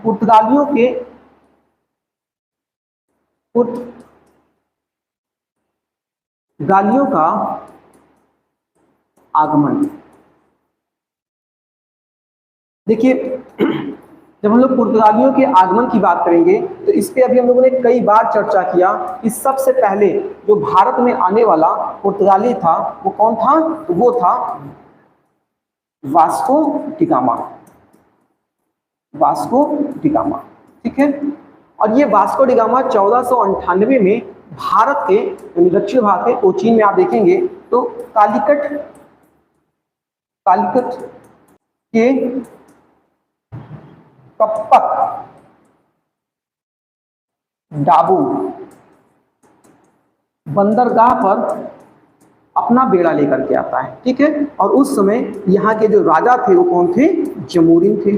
पुर्तगालियों का आगमन। देखिए, जब हम लोग पुर्तगालियों के आगमन की बात करेंगे तो इस पे अभी हम लोगों ने कई बार चर्चा किया कि सबसे पहले जो भारत में आने वाला पुर्तगाली था वो कौन था? तो वो था Vasco D gamma. Vasco D gamma, ठीक है। और ये वास्को डी गामा 1498 में भारत के दक्षिण भाग के कोचीन में आप देखेंगे तो कालीकट के कप्पक डाबू बंदरगाह पर अपना बेड़ा लेकर के आता है, ठीक है। और उस समय यहाँ के जो राजा थे वो कौन थे? जमोरिन थे।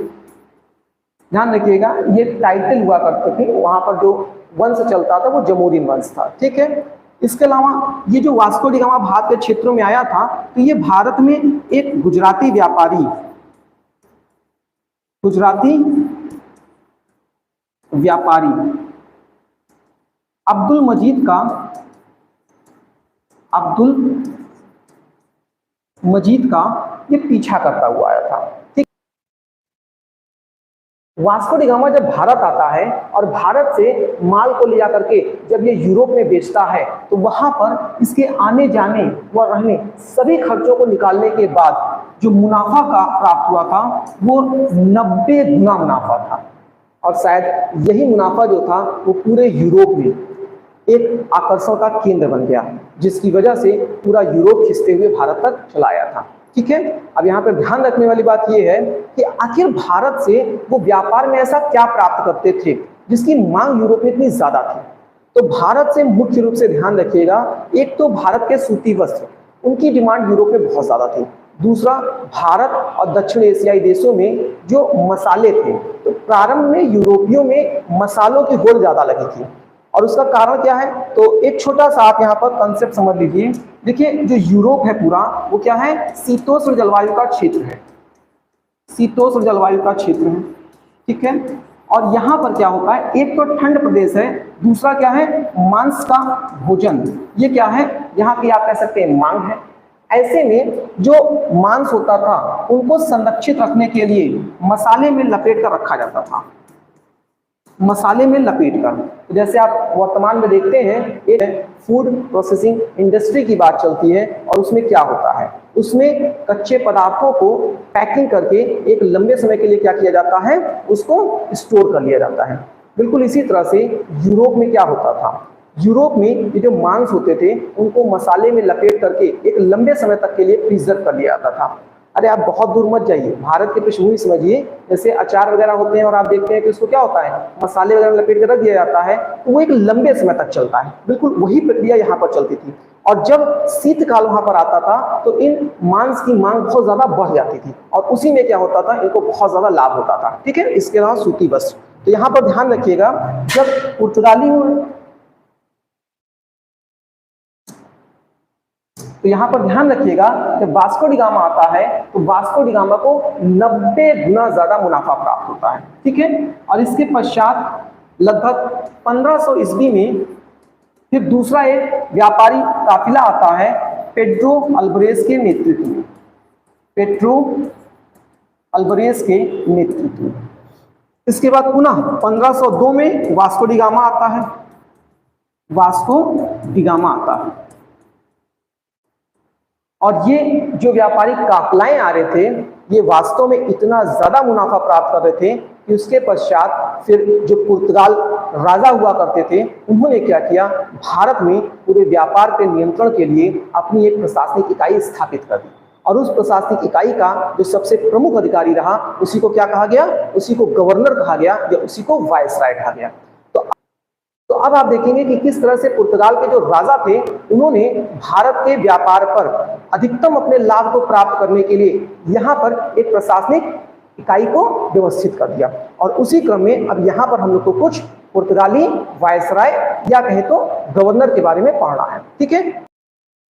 ध्यान रखिएगा, ये टाइटल हुआ करते थे, वहां पर जो वंश चलता था वो जमोरिन वंश था, ठीक है। इसके अलावा ये जो वास्को डी गामा भारत के क्षेत्रों में आया था तो ये भारत में एक गुजराती व्यापारी अब्दुल मजीद का ये पीछा करता हुआ आया था, ठीक। वास्को डी गामा जब भारत आता है और भारत से माल को ले जाकर के जब ये यूरोप में बेचता है तो वहां पर इसके आने जाने व रहने सभी खर्चों को निकालने के बाद जो मुनाफा का प्राप्त हुआ था वो 90 गुना मुनाफा था। और शायद यही मुनाफा जो था वो पूरे यूरोप में एक आकर्षण का केंद्र बन गया, जिसकी वजह से पूरा यूरोप खिंचते हुए भारत तक चला आया था, ठीक है। अब यहाँ पर ध्यान रखने वाली बात यह है कि आखिर भारत से वो व्यापार में ऐसा क्या प्राप्त करते थे जिसकी मांग यूरोप में इतनी ज्यादा थी। तो भारत से मुख्य रूप से ध्यान रखिएगा, एक तो भारत के सूती वस्त्र, उनकी डिमांड यूरोप में बहुत ज्यादा थी। दूसरा, भारत और दक्षिण एशियाई देशों में जो मसाले थे, तो प्रारंभ में यूरोपियों में मसालों की होड़ ज्यादा लगी थी। और उसका कारण क्या है? तो एक छोटा सा आप यहाँ पर कंसेप्ट समझ लीजिए। देखिए, जो यूरोप है पूरा वो क्या है? शीतोष्ण जलवायु का क्षेत्र है, शीतोष्ण जलवायु का क्षेत्र है, ठीक है। और यहाँ पर क्या होता है? एक तो ठंड प्रदेश है, दूसरा क्या है? मांस का भोजन, ये क्या है? यहाँ की आप कह सकते हैं मांग है। ऐसे में जो मांस होता था उनको संरक्षित रखने के लिए मसाले में लपेट कर रखा जाता था, मसाले में लपेट कर। जैसे आप वर्तमान में देखते हैं एक फूड प्रोसेसिंग इंडस्ट्री की बात चलती है और उसमें क्या होता है? उसमें कच्चे पदार्थों को पैकिंग करके एक लंबे समय के लिए क्या किया जाता है? उसको स्टोर कर लिया जाता है। बिल्कुल इसी तरह से यूरोप में क्या होता था? यूरोप में ये जो मांस होते थे उनको मसाले में लपेट करके एक लंबे समय तक के लिए प्रिजर्व कर लिया जाता था। अरे आप बहुत दूर मत जाइए, भारत की पृष्ठभूमि समझिए। जैसे अचार वगैरह होते हैं और आप देखते हैं कि उसको क्या होता है? मसाले वगैरह लपेट कर रख दिया जाता है, तो वो एक लंबे समय तक चलता है। बिल्कुल वही प्रक्रिया यहाँ पर चलती थी। और जब शीतकाल वहां पर आता था तो इन मांस की मांग बहुत ज्यादा बढ़ जाती थी और उसी में क्या होता था? इनको बहुत ज्यादा लाभ होता था, ठीक है। इसके अलावा सूती वस्त्र। तो यहाँ पर ध्यान रखिएगा, जब पुर्तगाली तो यहाँ पर ध्यान रखिएगा जब वास्को डी गामा आता है तो वास्को डी गामा को 90 गुना ज्यादा मुनाफा प्राप्त होता है, ठीक है। और इसके पश्चात लगभग 1500 ईस्वी में फिर दूसरा एक व्यापारी काफिला आता है पेड्रो अल्वारेज के नेतृत्व में, पेड्रो अल्वारेज के नेतृत्व में। इसके बाद पुनः 1502 में वास्को डी गामा आता है, वास्को डी गामा आता है। और ये जो व्यापारी काफिलाएं आ रहे थे ये वास्तव में इतना ज्यादा मुनाफा प्राप्त कर रहे थे कि उसके पश्चात फिर जो पुर्तगाल राजा हुआ करते थे उन्होंने क्या किया? भारत में पूरे व्यापार के नियंत्रण के लिए अपनी एक प्रशासनिक इकाई स्थापित कर दी। और उस प्रशासनिक इकाई का जो सबसे प्रमुख अधिकारी रहा उसी को क्या कहा गया? उसी को गवर्नर कहा गया या उसी को वायसराय कहा गया। तो अब आप देखेंगे कि किस तरह से पुर्तगाल के जो राजा थे उन्होंने भारत के व्यापार पर अधिकतम अपने लाभ को प्राप्त करने के लिए यहाँ पर एक प्रशासनिक इकाई को व्यवस्थित कर दिया। और उसी क्रम में अब यहाँ पर हम लोग को कुछ पुर्तगाली वायसराय या कहे तो गवर्नर के बारे में पढ़ना है, ठीक है। तो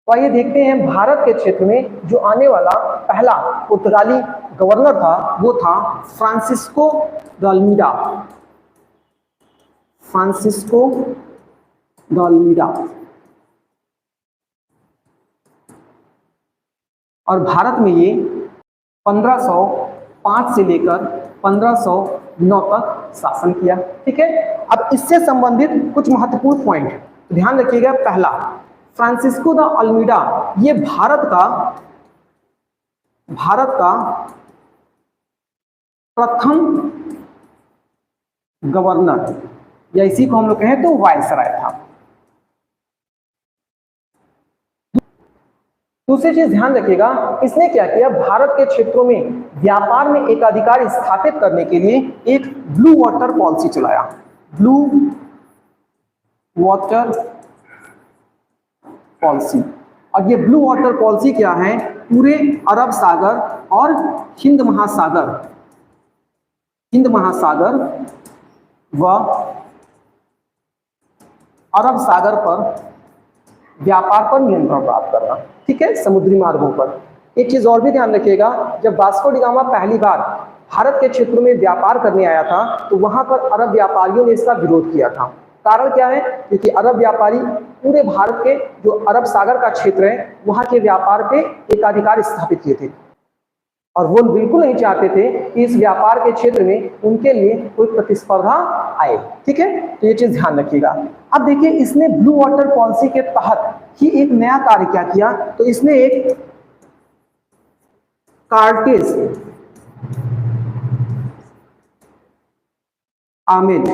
आइए देखते हैं भारत के क्षेत्र में जो आने वाला पहला पुर्तगाली गवर्नर था वो था Francisco de Almeida. Francisco de Almeida. और भारत में ये 1505 से लेकर 1509 तक शासन किया। ठीक है, अब इससे संबंधित कुछ महत्वपूर्ण पॉइंट ध्यान रखिएगा। पहला, फ्रांसिस्को द अल्मीडा ये भारत का प्रथम गवर्नर, या इसी को हम लोग कहें तो वायसराय था। दूसरी चीज ध्यान रखिएगा, इसने क्या किया, भारत के क्षेत्रों में व्यापार में एकाधिकार स्थापित करने के लिए एक ब्लू वाटर पॉलिसी चलाया। Blue water policy. और ये ब्लू वाटर पॉलिसी क्या है, पूरे अरब सागर और हिंद महासागर व अरब सागर पर व्यापार पर नियंत्रण प्राप्त करना। ठीक है, समुद्री मार्गों पर। एक चीज और भी ध्यान रखिएगा, जब वास्को डी गामा पहली बार भारत के क्षेत्र में व्यापार करने आया था तो वहां पर अरब व्यापारियों ने इसका विरोध किया था। कारण क्या है, क्योंकि अरब व्यापारी पूरे भारत के जो अरब सागर का क्षेत्र है वहां के व्यापार पे एकाधिकार स्थापित किए थे और वो बिल्कुल नहीं चाहते थे कि इस व्यापार के क्षेत्र में उनके लिए कोई प्रतिस्पर्धा आए। ठीक है, तो ये चीज ध्यान रखिएगा। अब देखिए, इसने ब्लू वाटर पॉलिसी के तहत ही एक नया कार्य क्या किया, तो इसने एक कार्टेज आमिद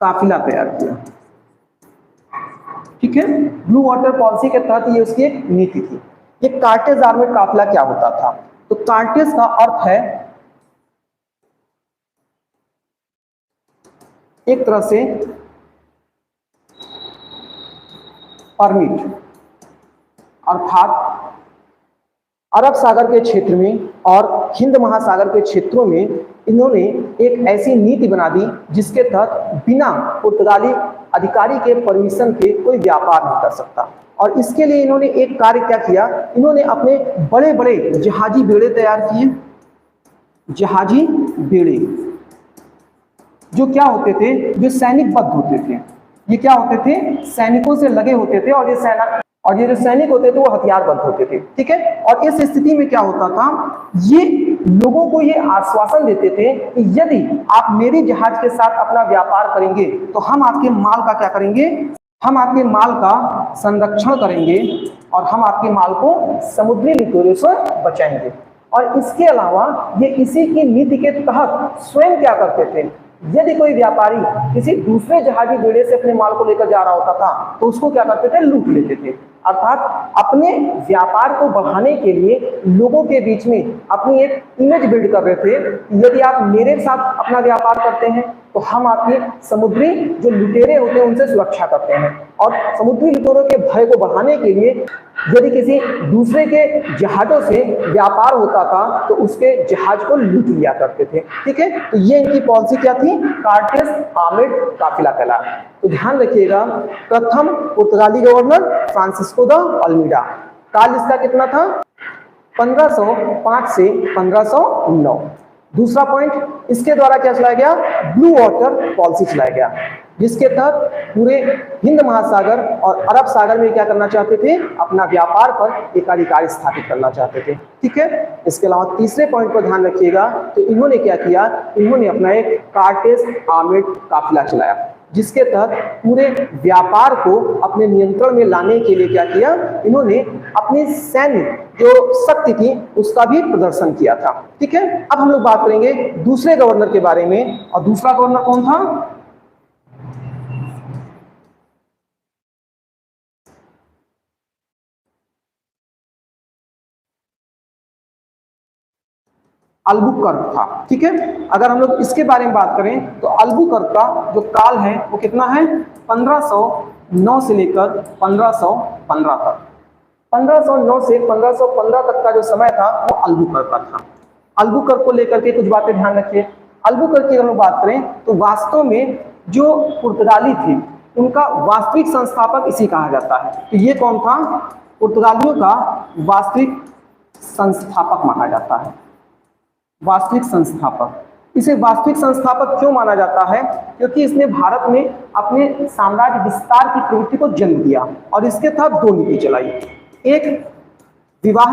काफिला तैयार किया। ठीक है, ब्लू वाटर पॉलिसी के तहत ये उसकी एक नीति थी। ये कार्टेज आर्मेड काफिला क्या होता था, तो कार्टेज का अर्थ है एक तरह से परमिट, अर्थात अरब सागर के क्षेत्र में और हिंद महासागर के क्षेत्रों में इन्होंने एक ऐसी नीति बना दी जिसके तहत बिना पुर्तगाली अधिकारी के परमिशन के कोई व्यापार नहीं कर सकता। और इसके लिए इन्होंने एक कार्य क्या किया, इन्होंने अपने बड़े बड़े जहाजी बेड़े तैयार किए। जहाजी बेड़े जो क्या होते थे, जो सैनिक बद्ध होते थे। ये क्या होते थे, सैनिकों से लगे होते थे और ये जो सैनिक होते थे वो हथियार बंद होते थे। ठीक है, और इस स्थिति में क्या होता था, ये लोगों को ये आश्वासन देते थे कि यदि आप मेरे जहाज के साथ अपना व्यापार करेंगे तो हम आपके माल का क्या करेंगे, हम आपके माल का संरक्षण करेंगे और हम आपके माल को समुद्री लुटेरों से बचाएंगे। और इसके अलावा ये इसी की नीति के तहत स्वयं क्या करते थे, यदि कोई व्यापारी किसी दूसरे जहाजी बेड़े से अपने माल को लेकर जा रहा होता था तो उसको क्या करते थे, लूट लेते थे। अर्थात अपने व्यापार को बढ़ाने के लिए लोगों के बीच में अपनी एक इमेज बिल्ड कर रहे थे। यदि आप मेरे साथ अपना व्यापार करते हैं तो हम आपकी समुद्री जो लुटेरे होते हैं उनसे सुरक्षा करते हैं। और समुद्री लुटेरों के भय को बढ़ाने के लिए यदि किसी दूसरे के जहाजों से व्यापार होता था तो उसके जहाज को लूट लिया करते थे। ठीक है, तो ये इनकी पॉलिसी क्या थी, कार्टेज आर्मेड काफिला कहला। तो ध्यान रखिएगा, प्रथम पुर्तगाली गवर्नर फ्रांसिस्को द अल्मीडा, काल इसका कितना था, 1505 से 1509। दूसरा पॉइंट, इसके द्वारा क्या चलाया गया, ब्लू वाटर पॉलिसी चलाया गया, जिसके तहत पूरे हिंद महासागर और अरब सागर में क्या करना चाहते थे, अपना व्यापार पर एकाधिकार स्थापित करना चाहते थे। ठीक है, इसके अलावा तीसरे पॉइंट पर ध्यान रखिएगा, तो इन्होंने क्या किया, इन्होंने अपना एक कार्टेज आर्मेड काफिला चलाया जिसके तहत पूरे व्यापार को अपने नियंत्रण में लाने के लिए क्या किया, इन्होंने अपनी सैन्य जो शक्ति थी उसका भी प्रदर्शन किया था। ठीक है, अब हम लोग बात करेंगे दूसरे गवर्नर के बारे में, और दूसरा गवर्नर कौन था, अल्बुकर्क था। ठीक है, अगर हम लोग इसके बारे में बात करें तो अल्बुकर्क का जो काल है वो कितना है, 1509 से लेकर 1515 तक। 1509 से 1515 तक का जो समय था वो अल्बुकर्क का था। अल्बुकर्क को लेकर के कुछ बातें ध्यान रखिए। अल्बुकर्क की अगर हम बात करें तो वास्तव में जो पुर्तगाली थे उनका वास्तविक संस्थापक इसी कहा जाता है। तो ये कौन था, पुर्तगालियों का वास्तविक संस्थापक माना जाता है, वास्तविक संस्थापक। इसे वास्तविक संस्थापक क्यों माना जाता है? क्योंकि इसने भारत में अपने साम्राज्य विस्तार की प्रवृत्ति को जन्म दिया और इसके तहत दो नीति चलाई, एक विवाह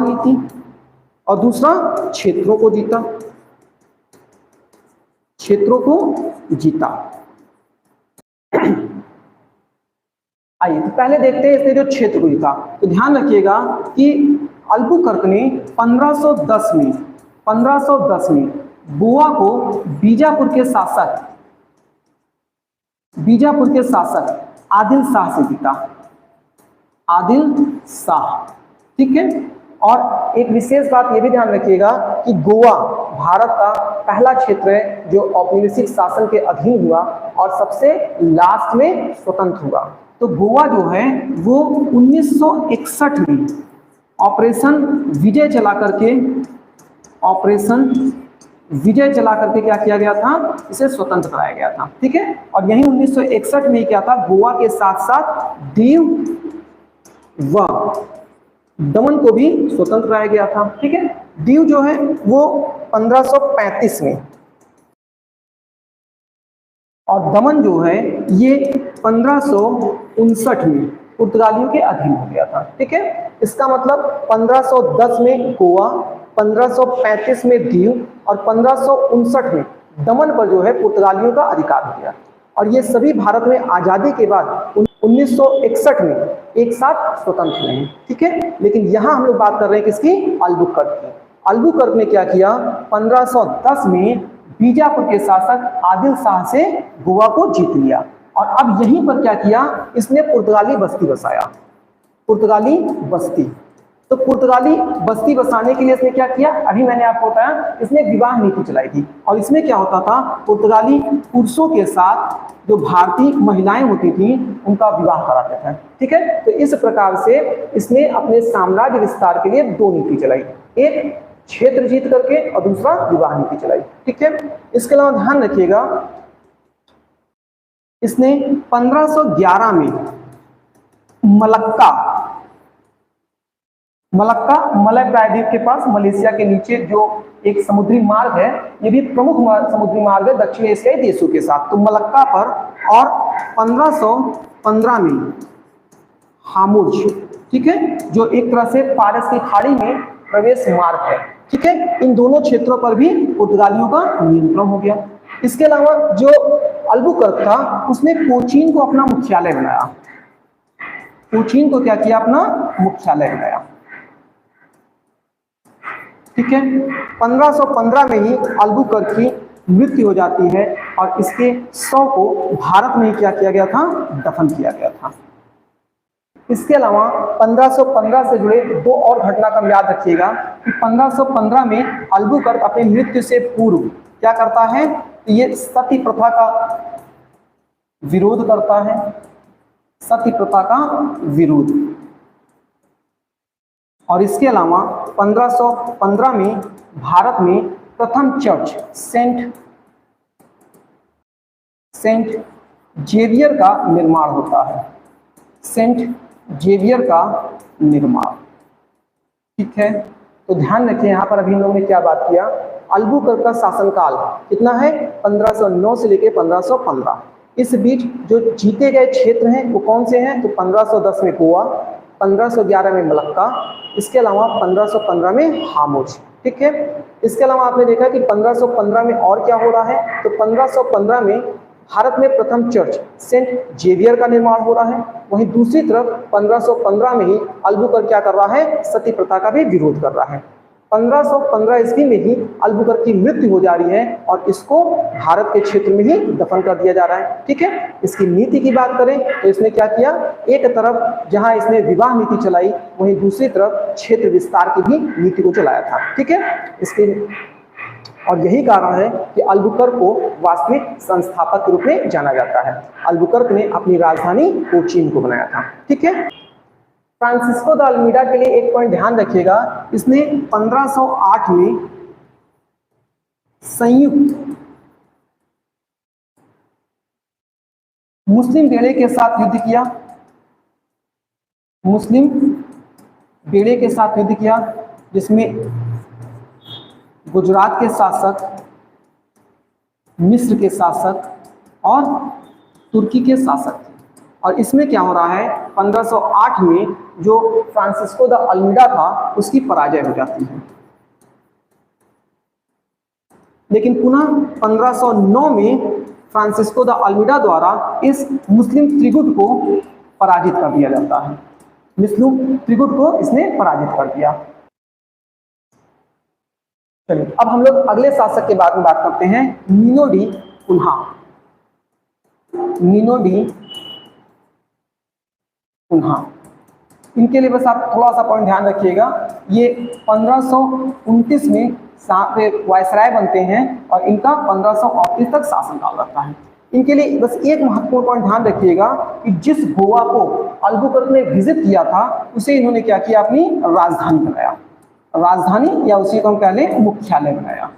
नीति और दूसरा क्षेत्रों को जीता। आइए तो पहले देखते हैं इसने जो क्षेत्र को जीता। तो ध्यान रखिएगा कि अल्बुकर्क ने 1510 में गोवा को बीजापुर के शासक आदिल शाह से जीता। ठीक है। और एक विशेष बात यह भी ध्यान रखिएगा कि गोवा भारत का पहला क्षेत्र है जो औपनिवेशिक शासन के अधीन हुआ और सबसे लास्ट में स्वतंत्र हुआ। तो गोवा जो है वो 1961 में ऑपरेशन विजय चला करके क्या किया गया था, इसे स्वतंत्र कराया गया था। ठीक है। और यही 1961 में क्या था, गोवा के साथ साथ दीव व दमन को भी स्वतंत्र कराया गया था। ठीक है। दीव जो है वो 1535 में और दमन जो है ये 1559 में पुर्तगालियों के अधीन हो गया था। ठीक है। इसका मतलब 1510 में गोवा, 1535 में दीव और 1559 में दमन पर जो है पुर्तगालियों का अधिकार हो गया। और ये सभी भारत में आजादी के बाद 1961 में एक साथ स्वतंत्र हुए। ठीक है। लेकिन यहाँ हम लोग बात कर रहे हैं किसकी, अल्बुकर्क की। अल्बुकर्क ने क्या किया, 1510 में बीजापुर के शासक आदिल शाह से गोवा को जीत लिया और अब यहीं पर क्या किया, इसने पुर्तगाली बस्ती बसाया। तो पुर्तगाली बस्ती बसाने के लिए इसने क्या किया, अभी मैंने आपको बताया, इसने विवाह नीति चलाई थी। और इसमें क्या होता था, पुर्तगाली पुरुषों के साथ जो भारतीय महिलाएं होती थी उनका विवाह कराते थे। ठीक है। तो इस प्रकार से इसने अपने साम्राज्य विस्तार के लिए दो नीति चलाई, एक क्षेत्र जीत करके और दूसरा विवाह नीति चलाई। ठीक है। इसके अलावा ध्यान रखिएगा, इसने 1511 में मलक्का मलय प्रायद्वीप के पास मलेशिया के नीचे जो एक समुद्री मार्ग है, ये भी प्रमुख समुद्री मार्ग है दक्षिण एशियाई देशों के साथ। तो मलक्का पर और 1515 में हामुर्ज, ठीक है, जो एक तरह से फारस की खाड़ी में प्रवेश मार्ग है। ठीक है। इन दोनों क्षेत्रों पर भी पुर्तगालियों का नियंत्रण हो गया। इसके अलावा जो अल्बुकर्क था उसने कोचीन को अपना मुख्यालय बनाया। कोचीन को क्या किया, अपना मुख्यालय बनाया। ठीक है। 1515 में ही अल्बुकर्क की मृत्यु हो जाती है और इसके शव को भारत में क्या किया गया था, दफन किया गया था। इसके अलावा 1515 से जुड़े दो और घटनाक्रम याद रखिएगा कि 1515 में अल्बुकर्क अपनी मृत्यु से पूर्व क्या करता है, ये सती प्रथा का विरोध करता है। सती प्रथा का विरोध। और इसके अलावा 1515 में भारत में प्रथम चर्च सेंट जेवियर का निर्माण होता है। सेंट जेवियर का निर्माण। ठीक है। तो ध्यान रखें, यहाँ पर अभी हम लोगों ने क्या बात किया, अल्बुकर्क का शासनकाल कितना है, 1509 से लेकर 1515। इस बीच जो जीते गए क्षेत्र हैं वो कौन से हैं, तो 1510 में गोवा, 1511 में मलक्का, इसके अलावा 1515 में हामुर्ज। ठीक है। इसके अलावा आपने देखा कि 1515 में और क्या हो रहा है, तो 1515 में भारत में प्रथम चर्च सेंट जेवियर का निर्माण हो रहा है। वहीं दूसरी तरफ 1515 में ही अल्बुकर्क क्या कर रहा है, सती प्रथा का भी विरोध कर रहा है। 1515 ईस्वी में ही अल्बुकर्क की मृत्यु हो जा रही है और इसको भारत के क्षेत्र में ही दफन कर दिया जा रहा है। ठीक है। इसकी नीति की बात करें तो इसने क्या किया, एक तरफ जहां इसने विवाह नीति चलाई वहीं दूसरी तरफ क्षेत्र विस्तार की भी नीति को चलाया था। ठीक है। इसके और यही कारण है कि अल्बुकर्क को वास्तविक संस्थापक के रूप में जाना जाता है। अल्बुकर्क ने अपनी राजधानी कोचीन को बनाया था। ठीक है। फ्रांसिस्को द अल्मीडा के लिए एक पॉइंट ध्यान रखिएगा, इसने 1508 में संयुक्त मुस्लिम बेड़े के साथ युद्ध किया। मुस्लिम बेड़े के साथ युद्ध किया जिसमें गुजरात के शासक, मिस्र के शासक और तुर्की के शासक थे। और इसमें क्या हो रहा है, 1508 में जो फ्रांसिस्को द अल्मीडा था उसकी पराजय हो जाती है। लेकिन पुनः 1509 में फ्रांसिस्को द अल्मीडा द्वारा इस मुस्लिम त्रिगुट को पराजित कर दिया जाता है। मुस्लिम त्रिगुट को इसने पराजित कर दिया। चलिए अब हम लोग अगले शासक के बारे में बात करते हैं, Nino da Cunha. Nino da Cunha, इनके लिए बस आप थोड़ा सा पॉइंट ध्यान रखिएगा। ये 1529 में वायसराय बनते हैं और इनका 1538 तक शासनकाल रहता है। इनके लिए बस एक महत्वपूर्ण पॉइंट ध्यान रखिएगा कि जिस गोवा को अल्बुकर्क ने विजिट किया था उसे इन्होंने क्या किया, अपनी राजधानी बनाया। राजधानी या उसी को हम कह लें मुख्यालय बनाया,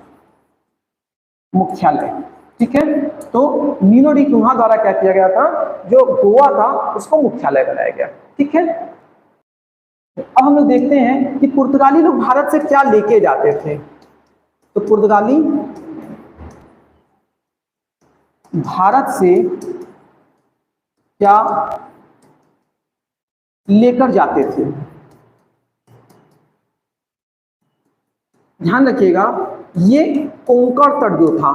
मुख्यालय। ठीक है, तो नीनो डी कुन्हा द्वारा क्या किया गया था, जो गोवा था उसको मुख्यालय बनाया गया। ठीक है, अब हम लोग देखते हैं कि पुर्तगाली लोग भारत से क्या लेके जाते थे। तो पुर्तगाली भारत से क्या लेकर जाते थे, ध्यान रखिएगा। ये कोंकण तट जो था,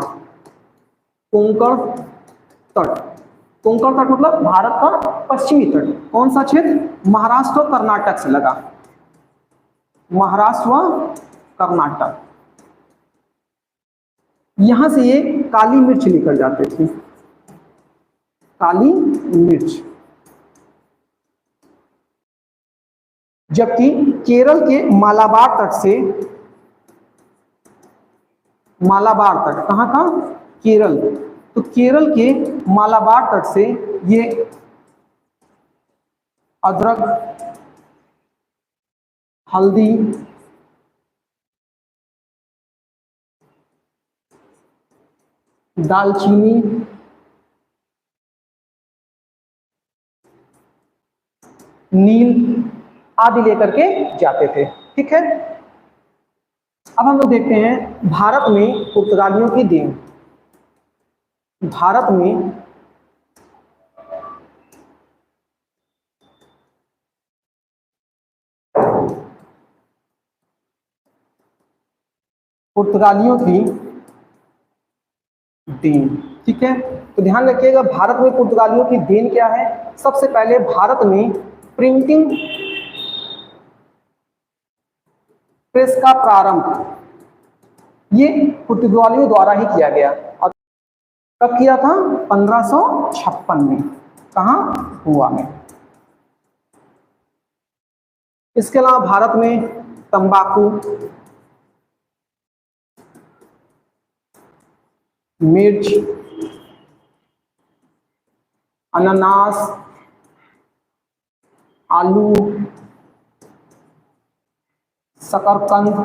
कोंकण तट, कोंकण तट मतलब भारत का पश्चिमी तट। कौन सा क्षेत्र, महाराष्ट्र और कर्नाटक से लगा, महाराष्ट्र व कर्नाटक। यहां से ये काली मिर्च लेकर जाते थे, काली मिर्च। जबकि केरल के मालाबार तट से, मालाबार तट कहां का, केरल, तो केरल के मालाबार तट से ये अदरक, हल्दी, दालचीनी, नील आदि लेकर के जाते थे। ठीक है, अब हम लोग देखते हैं भारत में पुर्तगालियों की देन। भारत में पुर्तगालियों की देन। ठीक है, तो ध्यान रखिएगा भारत में पुर्तगालियों की देन क्या है। सबसे पहले भारत में प्रिंटिंग प्रेस का प्रारंभ ये पुर्तगालियों द्वारा ही किया गया। और कब किया था, 1556 में, कहां, गोवा में। इसके अलावा भारत में तंबाकू, मिर्च, अनानास, आलू, शकरकंद,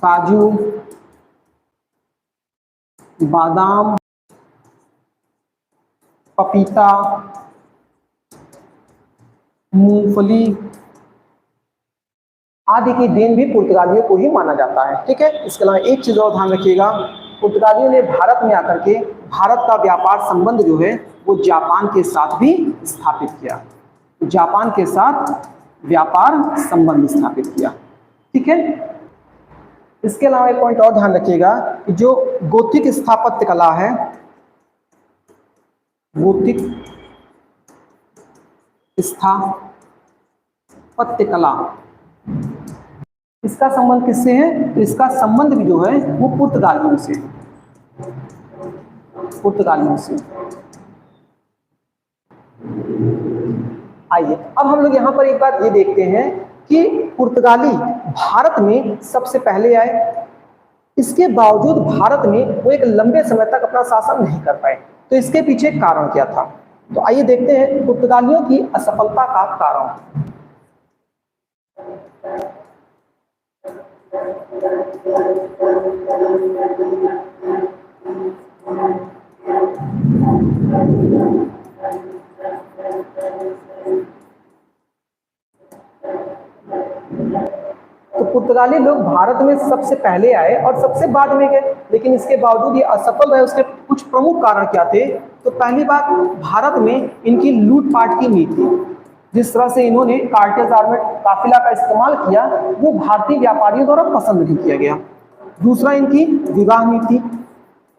काजू, बादाम, पपीता, मूंगफली आदि की देन भी पुर्तगालियों को ही माना जाता है। ठीक है, इसके अलावा एक चीज और ध्यान रखिएगा, पुर्तगालियों ने भारत में आकर के भारत का व्यापार संबंध जो है वो जापान के साथ भी स्थापित किया, जापान के साथ व्यापार संबंध स्थापित किया। ठीक है, इसके अलावा एक पॉइंट और ध्यान रखिएगा कि जो गोथिक स्थापत्य कला है, गोथिक स्थापत्य कला, इसका संबंध किससे है, तो इसका संबंध भी जो है वो पुर्तगालियों से, पुर्तगालियों से। आइए अब हम लोग यहां पर एक बात ये देखते हैं कि पुर्तगाली भारत में सबसे पहले आए, इसके बावजूद भारत में वो एक लंबे समय तक अपना शासन नहीं कर पाए। तो इसके पीछे कारण क्या था, तो आइए देखते हैं पुर्तगालियों की असफलता का कारण। पुर्तगाली लोग भारत में सबसे पहले आए और सबसे बाद में गए, लेकिन इसके बावजूद ये असफल रहे। उसके कुछ प्रमुख कारण क्या थे? तो पहली बात, भारत में इनकी लूटपाट की नीति, जिस तरह से इन्होंने कार्टेज आर्मेड काफिला का इस्तेमाल किया, वो भारतीय व्यापारियों द्वारा पसंद नहीं किया गया। दूसरा, इनकी विवाह नीति।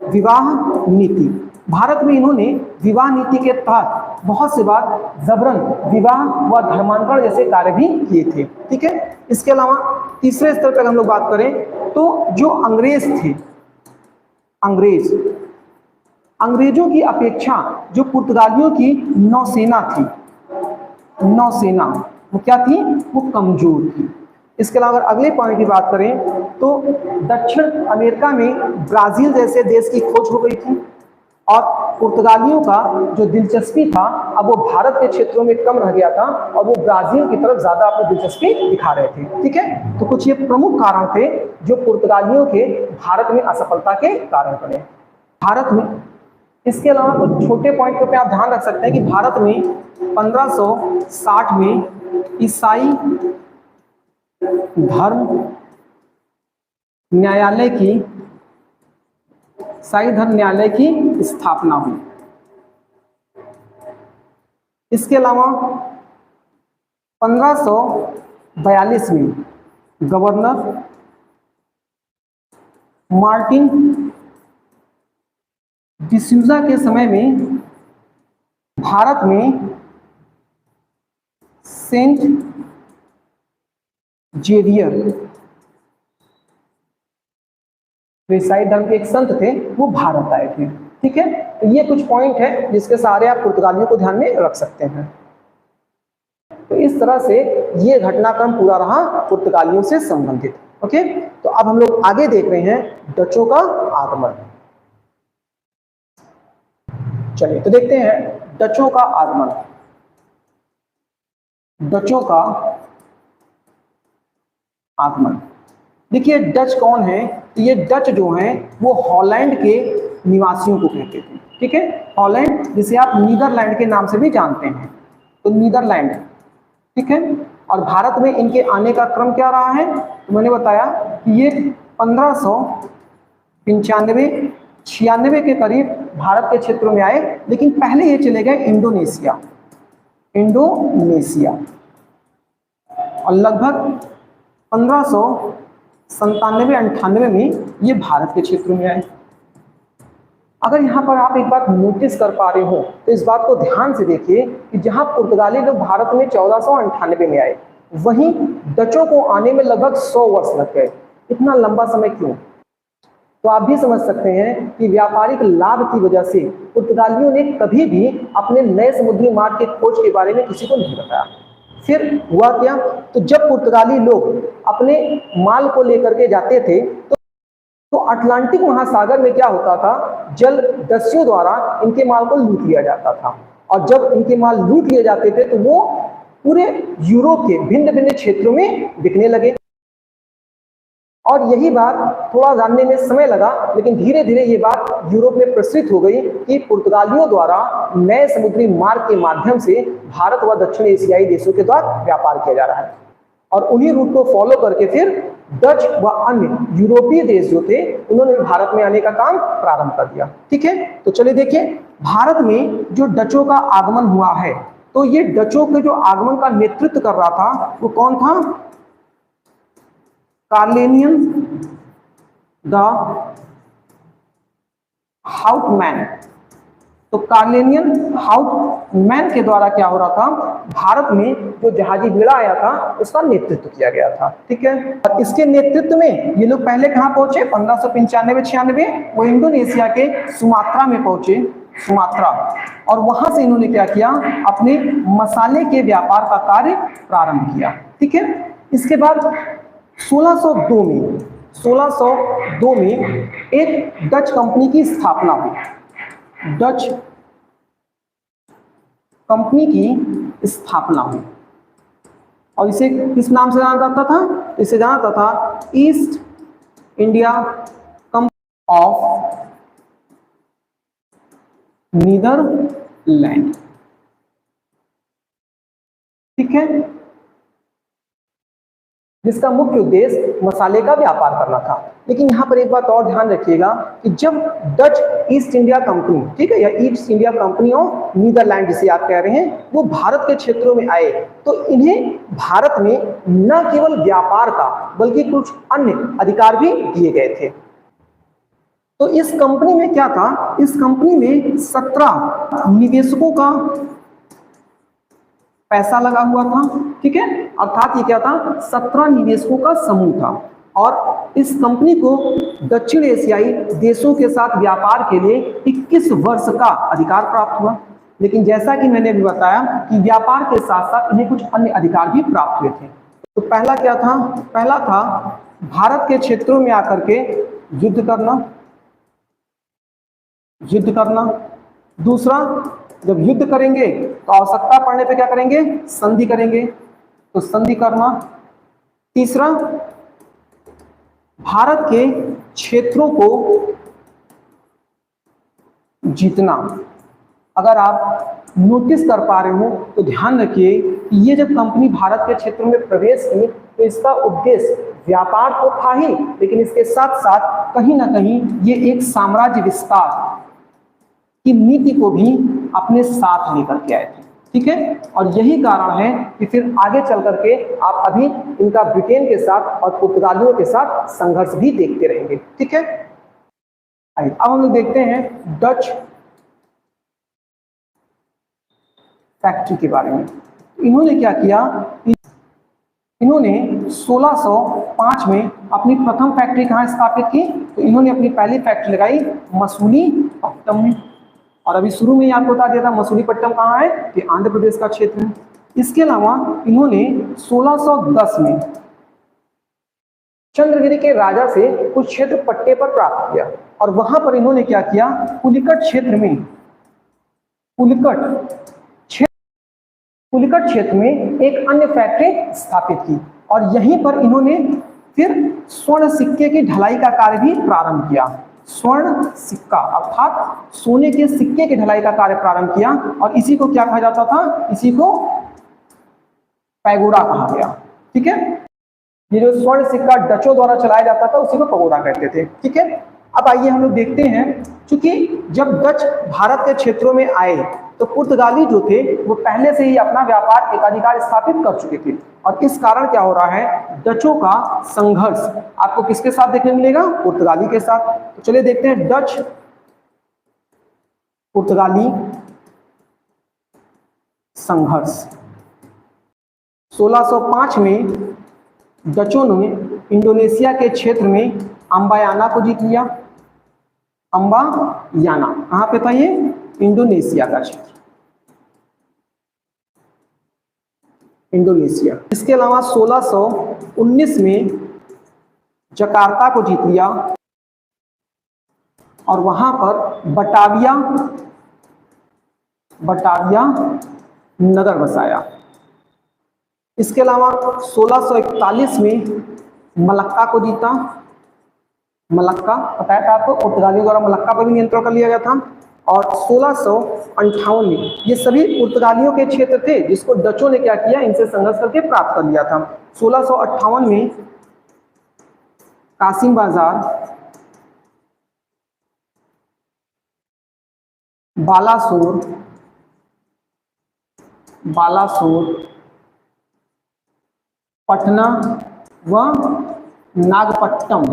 विवाह नीति, भारत में इन्होंने विवाह नीति के तहत बहुत से बार जबरन विवाह व धर्मांतरण जैसे कार्य भी किए थे। ठीक है। इसके अलावा तीसरे स्तर पर हम लोग बात करें तो जो अंग्रेज थे, अंग्रेजों की अपेक्षा जो पुर्तगालियों की नौसेना थी, नौसेना वो क्या थी? वो कमजोर थी। इसके अलावा अगर अगले पॉइंट की बात करें तो दक्षिण अमेरिका में ब्राजील जैसे देश की खोज हो गई थी और पुर्तगालियों का जो दिलचस्पी था अब वो भारत के क्षेत्रों में कम रह गया था और वो ब्राजील की तरफ ज्यादा अपनी दिलचस्पी दिखा रहे थे। ठीक है। तो कुछ ये प्रमुख कारण थे जो पुर्तगालियों के भारत में असफलता के कारण बने। भारत में इसके अलावा कुछ छोटे पॉइंट पे आप ध्यान रख सकते हैं कि भारत में 1560 में ईसाई धर्म न्यायालय की स्थापना हुई। इसके अलावा 1542 में गवर्नर मार्टिन डिसूजा के समय में भारत में सेंट जेवियर ईसाई धर्म के एक संत थे, वो भारत आए थे। ठीक है। तो ये कुछ पॉइंट है जिसके सहारे आप पुर्तगालियों को ध्यान में रख सकते हैं। तो इस तरह से ये घटनाक्रम पूरा रहा पुर्तगालियों से संबंधित। ओके। तो अब हम लोग आगे देख रहे हैं डचों का आगमन। चलिए तो देखते हैं डचों का आगमन। डचों का आगमन, देखिए डच कौन है? तो ये डच जो हैं वो हॉलैंड के निवासियों को कहते थे। ठीक है। हॉलैंड जिसे आप नीदरलैंड के नाम से भी जानते हैं, तो नीदरलैंड। ठीक है। और भारत में इनके आने का क्रम क्या रहा है? तो मैंने बताया कि ये 1595-96 के करीब भारत के क्षेत्रों में आए, लेकिन पहले ये चले गए इंडोनेशिया और लगभग 1597-98 में ये भारत के क्षेत्र में आए। अगर यहाँ पर आप एक बात नोटिस कर पा रहे हो तो इस बात को ध्यान से देखिए कि जहाँ पुर्तगाली लोग भारत में 1498 में आए, वहीं डचों को आने में लगभग 100 वर्ष लग गए। इतना लंबा समय क्यों? तो आप भी समझ सकते हैं कि व्यापारिक लाभ की वजह से पुर्तगालियों ने कभी भी अपने नए समुद्री मार्ग के खोज के बारे में किसी को नहीं बताया। फिर हुआ क्या? तो जब पुर्तगाली लोग अपने माल को लेकर के जाते थे तो अटलांटिक महासागर में क्या होता था? जल दस्युओं द्वारा इनके माल को लूट लिया जाता था और जब इनके माल लूट लिए जाते थे तो वो पूरे यूरोप के भिन्न भिन्न क्षेत्रों में बिकने लगे। और यही बात थोड़ा जानने में समय लगा, लेकिन धीरे धीरे ये बात यूरोप में प्रचलित हो गई कि पुर्तगालियों द्वारा नए समुद्री मार्ग के माध्यम से भारत व दक्षिण एशियाई देशों के द्वारा व्यापार किया जा रहा है। और उन्हीं रूट को फॉलो करके फिर डच व अन्य यूरोपीय देश जो थे उन्होंने भारत में आने का काम प्रारंभ कर दिया। ठीक है। तो चलिए देखिए, भारत में जो डचों का आगमन हुआ है, तो ये डचों के जो आगमन का नेतृत्व कर रहा था वो कौन था? कार्लेनियन द हाउटमैन। तो कार्लेनियन हाउटमैन के द्वारा क्या हो रहा था? भारत में जो जहाजी बेड़ा आया था उसका नेतृत्व किया गया था। ठीक है। और इसके नेतृत्व में ये लोग पहले कहां पहुंचे? 1595-96 वो इंडोनेशिया के सुमात्रा में पहुंचे, सुमात्रा। और वहां से इन्होंने क्या किया? अपने मसाले के व्यापार का कार्य प्रारंभ किया। ठीक है। इसके बाद 1602 में एक डच कंपनी की स्थापना हुई। डच कंपनी की स्थापना हुई और इसे किस नाम से जाना जाता था? इसे जाना जाता था east India company of Netherland. ठीक है। जिसका मुख्य उद्देश्य मसाले का व्यापार करना था। लेकिन यहाँ पर एक बात और ध्यान रखिएगा कि जब डच ईस्ट इंडिया कंपनी, ठीक है, या east India company of Netherland जिसे आप कह रहे हैं, वो भारत के क्षेत्रों में आए तो इन्हें भारत में न केवल व्यापार का बल्कि कुछ अन्य अधिकार भी दिए गए थे। तो इस कंपनी में क्या था, इस कंपनी में 17 निवेशकों का पैसा लगा हुआ था, ठीक है, अर्थात ये क्या था, 17 निवेशकों का समूह था। और इस कंपनी को दक्षिण एशियाई देशों के साथ व्यापार के लिए 21 वर्ष का अधिकार प्राप्त हुआ। लेकिन जैसा कि मैंने भी बताया कि व्यापार के साथ साथ इन्हें कुछ अन्य अधिकार भी प्राप्त हुए थे। तो पहला क्या था, पहला था भारत के क्षेत्रों में आकर के युद्ध करना। दूसरा, जब युद्ध करेंगे तो आवश्यकता पड़ने पे क्या करेंगे, संधि करेंगे, तो संधि करना। तीसरा, भारत के क्षेत्रों को जीतना। अगर आप नोटिस कर पा रहे हो तो ध्यान रखिए कि ये जब कंपनी भारत के क्षेत्र में प्रवेश की तो इसका उद्देश्य व्यापार तो था ही, लेकिन इसके साथ साथ कहीं ना कहीं ये एक साम्राज्य विस्तार की नीति को भी अपने साथ लेकर के आए थे, ठीक है। और यही कारण है कि फिर आगे चल करके आप अभी इनका ब्रिटेन के साथ और पुर्तगालियों के साथ संघर्ष भी देखते रहेंगे, ठीक है। अब हम लोग देखते हैं डच फैक्ट्री के बारे में। इन्होंने क्या किया, इन्होंने 1605 में अपनी प्रथम फैक्ट्री कहाँ स्थापित की, तो इन्होंने अपनी पहली फैक्ट्री लगाई मसूलीपट्टनम में। और अभी शुरू में ही आपको बता दिया था मसूलीपट्टनम कहाँ है, कि आंध्र प्रदेश का क्षेत्र है। इसके अलावा इन्होंने 1610 में चंद्रगिरी के राजा से कुछ क्षेत्र पट्टे पर प्राप्त किया और वहां पर इन्होंने क्या किया, पुलिकट क्षेत्र में एक अन्य फैक्ट्री स्थापित की और यहीं पर इन्होंने फिर स्वर्ण सिक्के की ढलाई का कार्य भी प्रारंभ किया। स्वर्ण सिक्का अर्थात सोने के सिक्के की ढलाई का कार्य प्रारंभ किया और इसी को क्या कहा जाता था, इसी को पैगोडा कहा गया, ठीक है। ये जो स्वर्ण सिक्का डचों द्वारा चलाया जाता था उसी को पैगोडा कहते थे, ठीक है। अब आइए हम लोग देखते हैं, क्योंकि जब डच भारत के क्षेत्रों में आए तो पुर्तगाली जो थे वो पहले से ही अपना व्यापार एकाधिकार स्थापित कर चुके थे और इस कारण क्या हो रहा है, डचों का संघर्ष आपको किसके साथ देखने मिलेगा, पुर्तगाली के साथ। तो चलिए देखते हैं डच पुर्तगाली संघर्ष। 1605 में डचों ने इंडोनेशिया के क्षेत्र में अम्बायाना को जीत लिया। अम्बायाना कहां पे था, ये इंडोनेशिया का क्षेत्र, इंडोनेशिया। इसके अलावा 1619 में जकार्ता को जीत लिया और वहां पर बटाविया नगर बसाया। इसके अलावा 1641 में मलक्का को जीता। मलक्का बताया था आपको, पुर्तगालियों द्वारा मलक्का पर भी नियंत्रण कर लिया गया था। और 1658 में ये सभी पुर्तगालियों के क्षेत्र थे जिसको डचों ने क्या किया, इनसे संघर्ष करके प्राप्त कर लिया था। 1658 में कासिम बाजार, बालासोर, पटना व नागपट्टनम,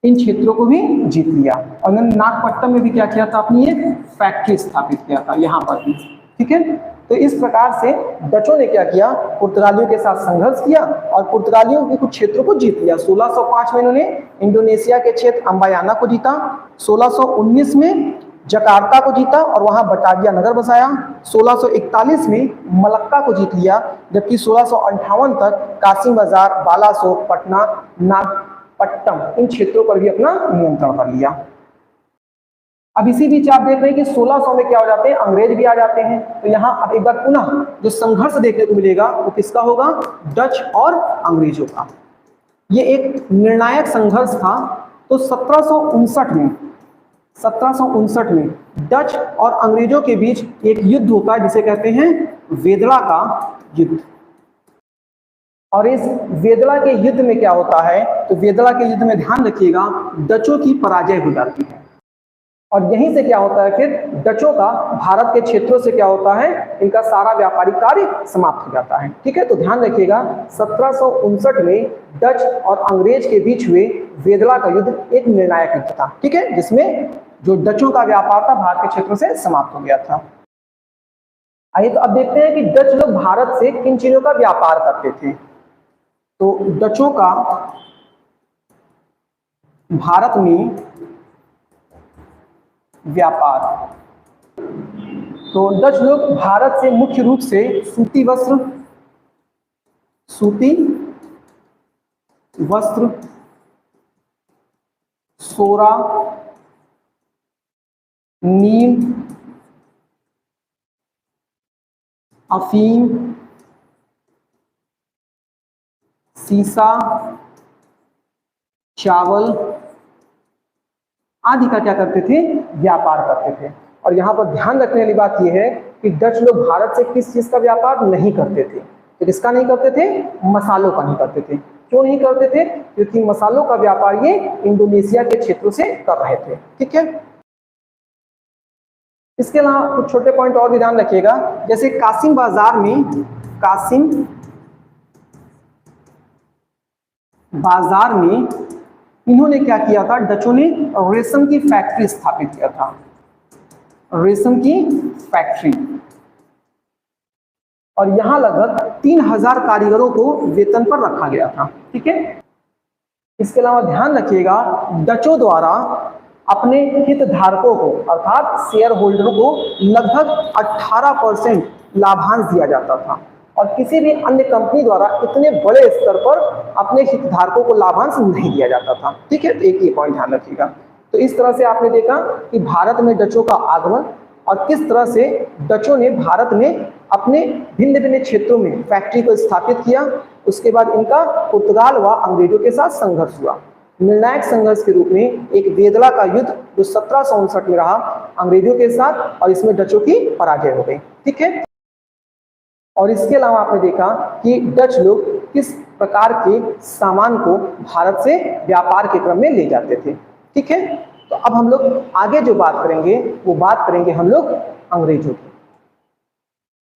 इन क्षेत्रों को भी जीत लिया और उन्होंने नागपट्टनम में भी क्या किया था, अपनी एक फैक्ट्री स्थापित किया था यहाँ पर भी, ठीक है। तो इस प्रकार से डचों ने क्या किया, पुर्तगालियों के साथ संघर्ष किया और पुर्तगालियों के कुछ क्षेत्रों को जीत लिया। 1605 में इन्होंने इंडोनेशिया के क्षेत्र अम्बायाना को जीता, 1619 में जकार्ता को जीता और वहां बटाविया नगर बसाया, 1641 में मलक्का को जीत लिया, जबकि 1658 तक कासिम बाजार, बालासोर, पटना, नागपट्टनम इन क्षेत्रों पर भी अपना नियंत्रण कर लिया। अब इसी बीच आप देख रहे हैं कि 1600 में क्या हो जाते हैं, अंग्रेज भी आ जाते हैं। तो यहाँ अब एक बार पुनः जो संघर्ष देखने को मिलेगा वो किसका होगा, डच और अंग्रेजों का। ये एक निर्णायक संघर्ष था। तो 1759 में डच और अंग्रेजों के बीच एक युद्ध होता है जिसे कहते हैं वेदड़ा का युद्ध। और इस वेदला के युद्ध में क्या होता है, तो वेदला के युद्ध में ध्यान रखिएगा डचों की पराजय हो जाती है। और यहीं से क्या होता है, फिर डचों का भारत के क्षेत्रों से क्या होता है, इनका सारा व्यापारिक कार्य समाप्त हो जाता है। ठीक है, तो ध्यान रखिएगा 1759 में डच और अंग्रेज के बीच हुए वेदला का युद्ध एक निर्णायक युद्ध था। ठीक है, जिसमें जो डचों का व्यापार था भारत के क्षेत्रों से समाप्त हो गया था। आइए तो अब देखते हैं कि डच लोग भारत से किन चीजों का व्यापार करते थे। तो डचों का भारत में व्यापार, तो डच लोग भारत से मुख्य रूप से सूती वस्त्र, सोरा, नीम, अफीम, सीसा, चावल आदि का क्या करते थे, व्यापार करते थे। और यहाँ पर ध्यान रखने वाली बात यह है कि डच लोग भारत से किस चीज का व्यापार नहीं करते थे, तो किसका नहीं करते थे, मसालों का नहीं करते थे। क्यों नहीं करते थे, क्योंकि मसालों का व्यापार ये इंडोनेशिया के क्षेत्रों से कर रहे थे। ठीक है, इसके अलावा कुछ छोटे पॉइंट और भी ध्यान रखिएगा, जैसे कासिम बाजार में इन्होंने क्या किया था, डचों ने रेशम की फैक्ट्री स्थापित किया था, रेशम की फैक्ट्री। और यहां लगभग 3000 कारीगरों को वेतन पर रखा गया था। ठीक है, इसके अलावा ध्यान रखिएगा डचों द्वारा अपने हितधारकों को अर्थात शेयर होल्डर को लगभग 18% लाभांश दिया जाता था, और किसी भी अन्य कंपनी द्वारा इतने बड़े स्तर पर अपने हितधारकों को लाभांश नहीं दिया जाता था। ठीक है, तो एक ये पॉइंट ध्यान रखिएगा। तो इस तरह से आपने देखा कि भारत में डचों का आगमन और किस तरह से डचों ने भारत में अपने भिन्न भिन्न क्षेत्रों में फैक्ट्री को स्थापित किया। उसके बाद इनका पुर्तगाल व अंग्रेजों के साथ संघर्ष हुआ। निर्णायक संघर्ष के रूप में एक वेदला का युद्ध जो 1759 में रहा अंग्रेजों के साथ, और इसमें डचों की पराजय हो गई। ठीक है, और इसके अलावा आपने देखा कि डच लोग किस प्रकार के सामान को भारत से व्यापार के क्रम में ले जाते थे। ठीक है, तो अब हम लोग आगे जो बात करेंगे वो बात करेंगे हम लोग अंग्रेजों की।